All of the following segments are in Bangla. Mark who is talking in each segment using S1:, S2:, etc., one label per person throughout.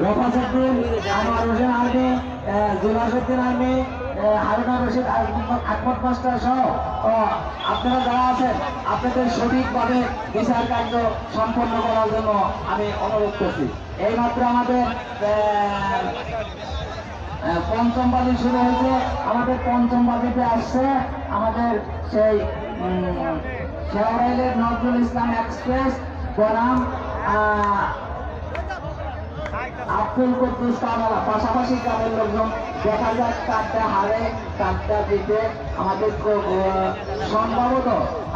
S1: রফাসুদ্দিন, আনোয়ার হোসেন আর্মি, জুলাসুদ্দিন আর্মি, হারুনা রশিদ, আকমত মাস্টার সহ আপনারা যারা আছেন আপনাদের সঠিকভাবে বিচার কার্য সম্পন্ন করার জন্য আমি অনুরোধ করছি। এইমাত্র আমাদের পঞ্চম বাজি শুরু হয়েছে। আমাদের পঞ্চম বাজিতে আসছে আমাদের সেই শেওড়াইলের নজরুল ইসলাম এক্সপ্রেস বনাম আব্দুল কুদ্দুস কামালা। পাশাপাশি গ্রামের লোকজন দেখা যাক কারটা হারে কারটা জিতে। আমাদের সম্ভবত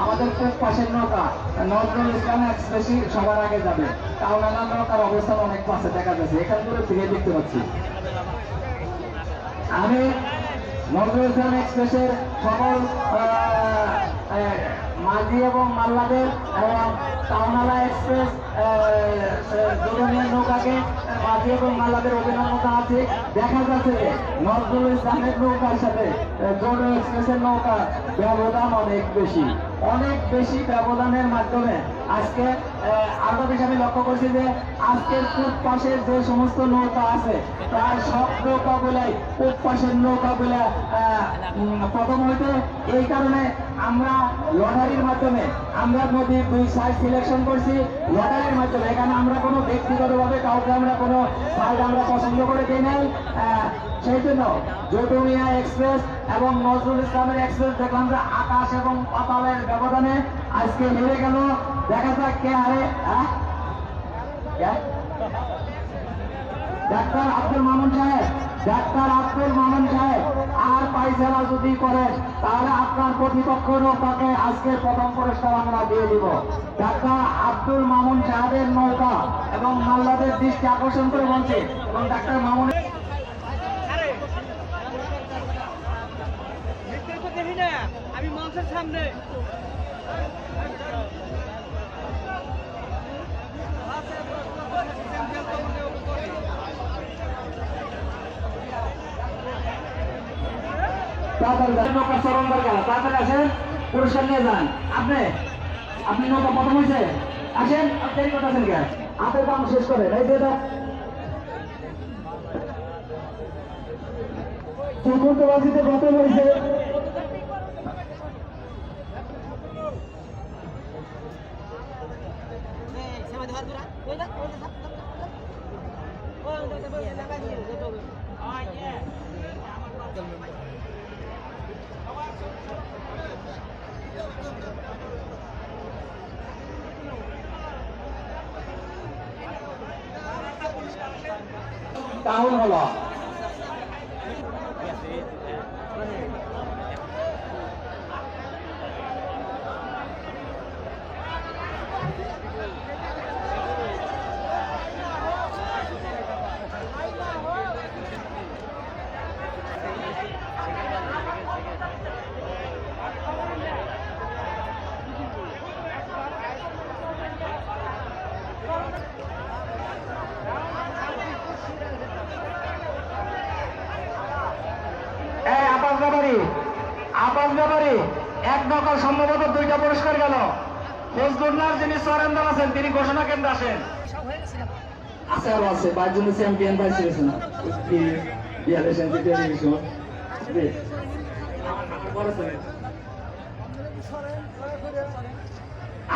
S1: আমাদের খুব পাশের নৌকা নজরুল ইসলাম এক্সপ্রেসই সবার আগে যাবে। কাউনালা নৌকার অবস্থান অনেক পাশে দেখা যাচ্ছে, এখান থেকে ফিরে দেখতে পাচ্ছি। আমি নজরুল ইসলাম এক্সপ্রেসের সকল মাঝি এবং মাল্লাদের এবং কাউনালা এক্সপ্রেস দুজনের নৌকাকে মাঝি এবং মাল্লাদের অভিনন্দন জানাচ্ছি। দেখা যাচ্ছে যে নজরুল ইসলামের নৌকার সাথে জোড়ো এক্সপ্রেসের নৌকা ব্যবধান অনেক বেশি ব্যবধানের মাধ্যমে আজকে আরো বেশি আমি লক্ষ্য করছি যে আজকের পূব পাশের যে সমস্ত নৌকা আছে প্রায় সব নৌকাগুলাই পূব পাশের নৌকাগুলা প্রথম হইতে। এই কারণে আমরা লটারির মাধ্যমে আমরা নদীর 2 সাইড সিলেকশন করছি লটারির মাধ্যমে। এখানে আমরা কোনো ব্যক্তিগতভাবে কাউকে আমরা কোনো সাইড আমরা পছন্দ করে দিই নাই। সেই জন্য জটুমিয়া এক্সপ্রেস এবং নজরুল ইসলামের এক্সপ্রেস দেখলাম যে আকাশ এবং পাতালের ব্যবধানে আজকে হেরে গেল। দেখা যাক কে হারে। ডাক্তার আব্দুল মামুন সাহেব আর পায়চারা যদি করেন তাহলে আপনার প্রতিপক্ষ নৌকাকে আজকের প্রথম পুরস্কার আমরা দিয়ে দিব। ডাক্তার আব্দুল মামুন সাহেবের নৌকা এবং মাল্লাদের দৃষ্টি আকর্ষণ করে বলছে এবং ডাক্তার মামুন
S2: আমি মঞ্চের সামনে
S1: নৌকা চরণ দরকার, তাড়াতাড়ি আসেন, পুরস্কার নিয়ে যান। আপনি নৌকা প্রথম হয়েছে, আসেন। দেরি করতেছেন কে? হাতের কাম শেষ করেন। এই যে চতুর্থ বাজিতে প্রথম হয়েছে টাউন হল। আপাস ব্যাপারী এক নৌকার সম্ভবত 2টা পুরস্কার গেল। ফজলুল্লাহ যিনি সরেন্দ্র আছেন তিনি ঘোষণা কেন্দ্রে আসেন। আছে আরো আছে 5 জন চ্যাম্পিয়ন পাইছে না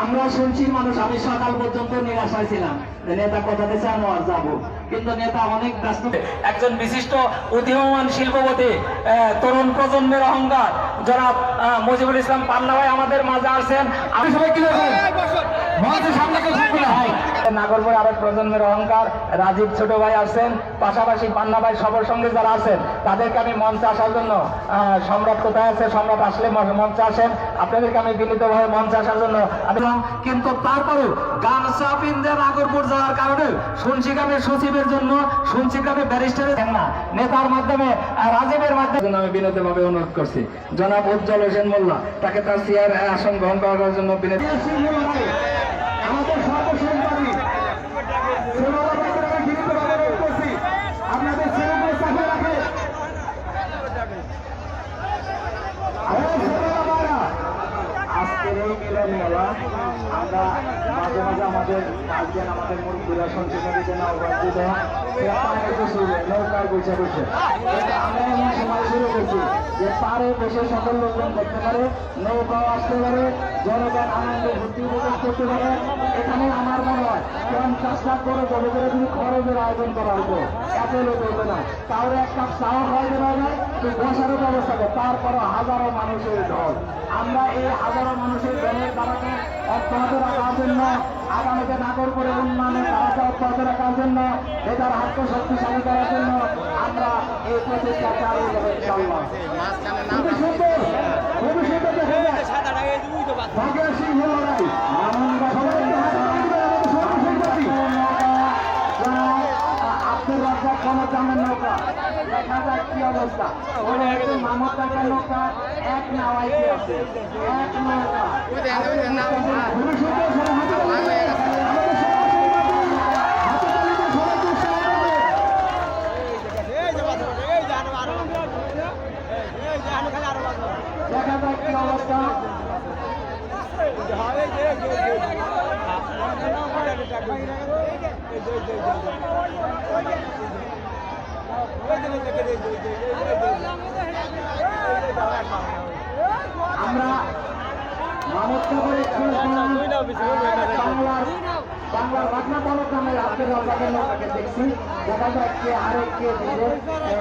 S1: আমরা শুনছি মানুষ। আমি সকাল পর্যন্ত নিরাশায় ছিলাম নেতা কথা দিয়েছে আমি আর যাবো, কিন্তু নেতা অনেক ব্যস্ত। একজন বিশিষ্ট উদীয়মান শিল্পপতি তরুণ প্রজন্মের অহংকার জনাব মুজিবুল ইসলাম পান্না ভাই আমাদের মাঝে আসছেন। আমি সবাই কি বলছেন নাগরপুর আরেক প্রজন্মের অহংকার রাজীব ছোট ভাই আসছেন, পাশাপাশি পান্না ভাই সবার সঙ্গে যারা আছেন তাদেরকে আমি মঞ্চে আসার জন্য সম্রাট কোথায় আছে, সম্রাট আসলে মঞ্চে আসেন, আপনাদেরকে আমি বিনীতভাবে মঞ্চে আসার জন্য। কিন্তু তারপরেও গামসাফিনদের নাগরপুর যাওয়ার কারণে সুনশিগ্রামের সচিবের জন্য সুনশিগ্রামের ব্যারিস্টারের না নেতার মাধ্যমে রাজীবের মাধ্যমে আমি বিনীতভাবে অনুরোধ করছি জনাব উজ্জ্বল হোসেন মোল্লা তাকে তার চেয়ার আসন গ্রহণ করার জন্য বিনীত। আমাদের সর্বসম্মানী আপনাদের ছেলেগুলো চাকরি রাখে। আজকের এই মিলন মেলা আমরা মাঝে মাঝে আমাদের গার্জিয়ান আমাদের মুরব্বী সংকীর্ণ দিকে নৌকার দিত পাড়ে বসে নৌকার বসে বসে আমরা এমন সময় শুরু করছি যে পাড়ে বসে সকল লোকজন দেখতে পারে নৌকাও আসতে পারে জনগণ আনন্দে ভর্তি উপভোগ করতে পারে এখানে আমার মনে হয় 50 লাখ করে তবে করে যদি খরচের আয়োজন করা হতো এত লোক হতো না কারো এক কাপ চাওয়া খাওয়াতে পারে না বসারও ব্যবস্থা করে তারপরও হাজারো মানুষের ঢল আমরা এই হাজারো মানুষের ঢলের দ্বারাকে অব্যাহত রাখার জন্য আগামীতে নাগরপুরের উন্নয়নের ধারাকে অব্যাহত রাখার জন্য এটার হাতকে শক্তিশালী করার জন্য আমরা এই প্রচেষ্টা চালিয়ে যাবো ইনশাআল্লাহ। খুবই সুন্দর খুবই সুন্দর দেখা যায় ভাগ্যের সিংহ লড়াই আব্দুর রাজ্জাক ক্ষমতামের নৌকা দেখা যায় কি অবস্থা মামদ কাকার নৌকা এক নাওয়াইতে আছে এক নৌকা খুবই সুন্দর দেখা যায় কি অবস্থা আমরা বাংলার বাগনা পলগ্রামের আব্দুর রাজ্জাকের নৌকাকে দেখছি দেখা যায় কে আরেক কে দিবে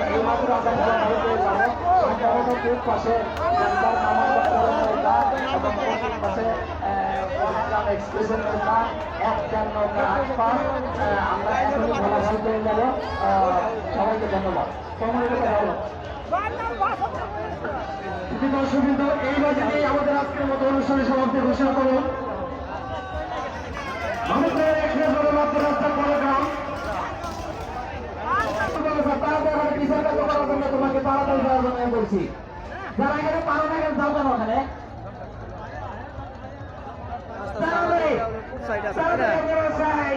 S1: এই মাত্র আমরা সম্ভবত পূর্ব পাশে পাশে এক্সপ্রেসের নৌকা একটা নৌকা আশপাশ আমরা এখনই ফলাফল পেয়ে যাব সবাইকে ধন্যবাদ দর্শকবৃন্দ এই বাজেটেই আমাদের আজকের মতো অনুষ্ঠানের সমাপ্তি ঘোষণা করুন আমাদের এক্সপ্রেস হল মাত্র রাস্তার পলগ্রাম তোমাকে তাড়াতাড়ি যাওয়ার জন্য বলছি যারা এখানে পারো না এখানে যাও কেন ওখানে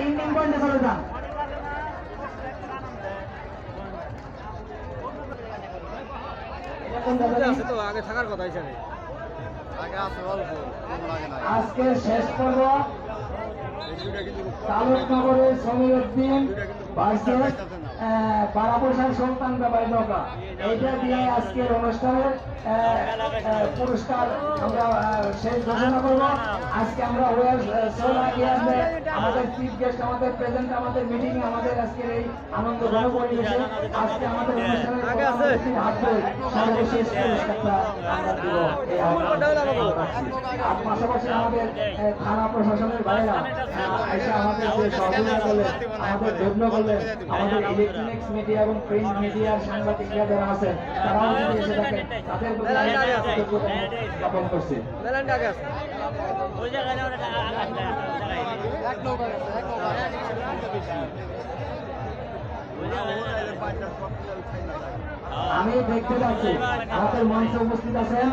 S1: ইন্ডিয়ান পয়েন্টে চলে যান আজকে শেষ পর্ব তালুকনগরের সমীর উদ্দিন ভার্সেস বারাবসার সুলতান ব্যাপারী নৌকা এইটা দিয়ে আজকের অনুষ্ঠানের পুরস্কার আমরা শেষ ঘোষণা করবো আজকে আমরা আমাদের চিফ গেস্ট আমাদের প্রেজেন্ট আমাদের মিটিং আমাদের আজকের এই আনন্দ ঘন পরিবেশে আজকে আমাদের অনুষ্ঠানের সর্বশেষ পুরস্কারটা আমরা দিব আর পাশাপাশি আমাদের থানা প্রশাসনের বাইরা এসে আমাদের যে সহযোগিতা করলেন আমাদের ধন্য করলেন আমাদের ইলেকট্রনিক্স মিডিয়া এবং প্রিন্ট মিডিয়ার সাংবাদিকরা যারা আছেন তারাও যদি এসে থাকেন তাদের প্রতি জ্ঞাপন করছি আমি দেখতে পাচ্ছি আমাদের মঞ্চে উপস্থিত আছেন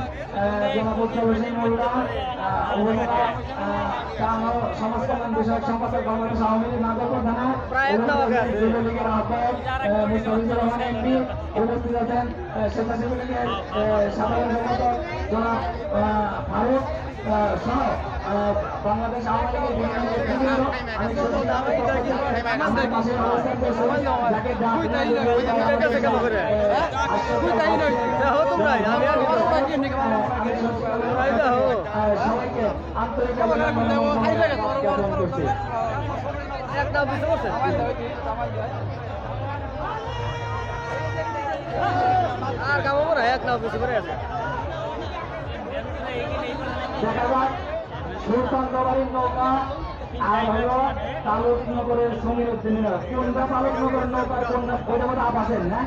S1: সমাজ কল্যাণ বিষয়ক সম্পাদক বাংলাদেশ আওয়ামী লীগ নাগরপুর থানা যুবলীগের আহ্বায়ক মুস্তাফিজুর রহমান এমপি উপস্থিত আছেন স্বেচ্ছাসেবী লীগের সাধারণ সম্পাদক জনাব ফারুক সহ বাংলাদেশ আওয়ামী লীগের সবাইকে আন্তরিক জ্ঞাপন করছি
S2: একটা বুঝতে পারছেন আর কামো না একটা বুঝতে পারে আছে
S1: দেখা যাক সুলতান বাবারির নৌকা আর হলো তালুকনগরের সমীর উদ্দিনের নৌকা কোনটা তালুকনগরের নৌকা কোনটা ওইটা মধ্যে আছেন না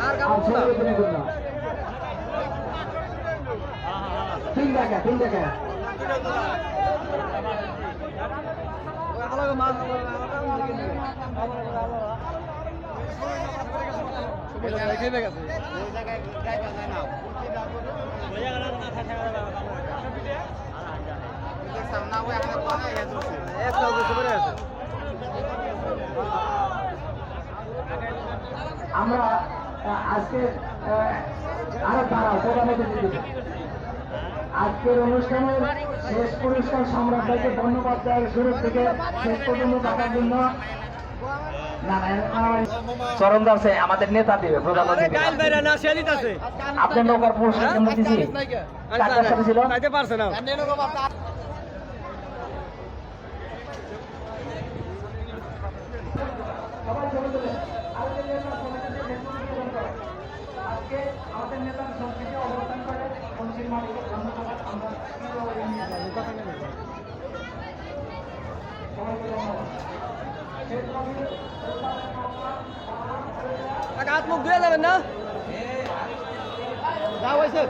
S2: আর কামো না
S1: তিন টাকা
S2: মাছ খেয়ে গেছে
S1: আমরা আজকে আরো দাঁড়াও প্রধানমন্ত্রী আজকের অনুষ্ঠানের শেষ পুরস্কার সম্রাট ভাইকে ধন্যবাদ দেওয়ার শুরু থেকে শেষ পর্যন্ত থাকার জন্য। না চরম দাসে আমাদের নেতা দিবে প্রধান
S2: আরে
S1: অতিথি।
S2: গাইল বাইরে না শেলিত আছে
S1: আপনার নৌকার পুরস্কার কেমন দিছি কার কার সাথে ছিল?
S2: তাইতে পারছে না
S1: সবাই চলে চলে আজকে আমাদের নেতার সংস্কৃতি অবস্থান করে মন্ত্রীর মালিক ধন্যবাদ আমরা
S2: হাত মুখ ধুয়ে যাবেন না যাও হয়েছে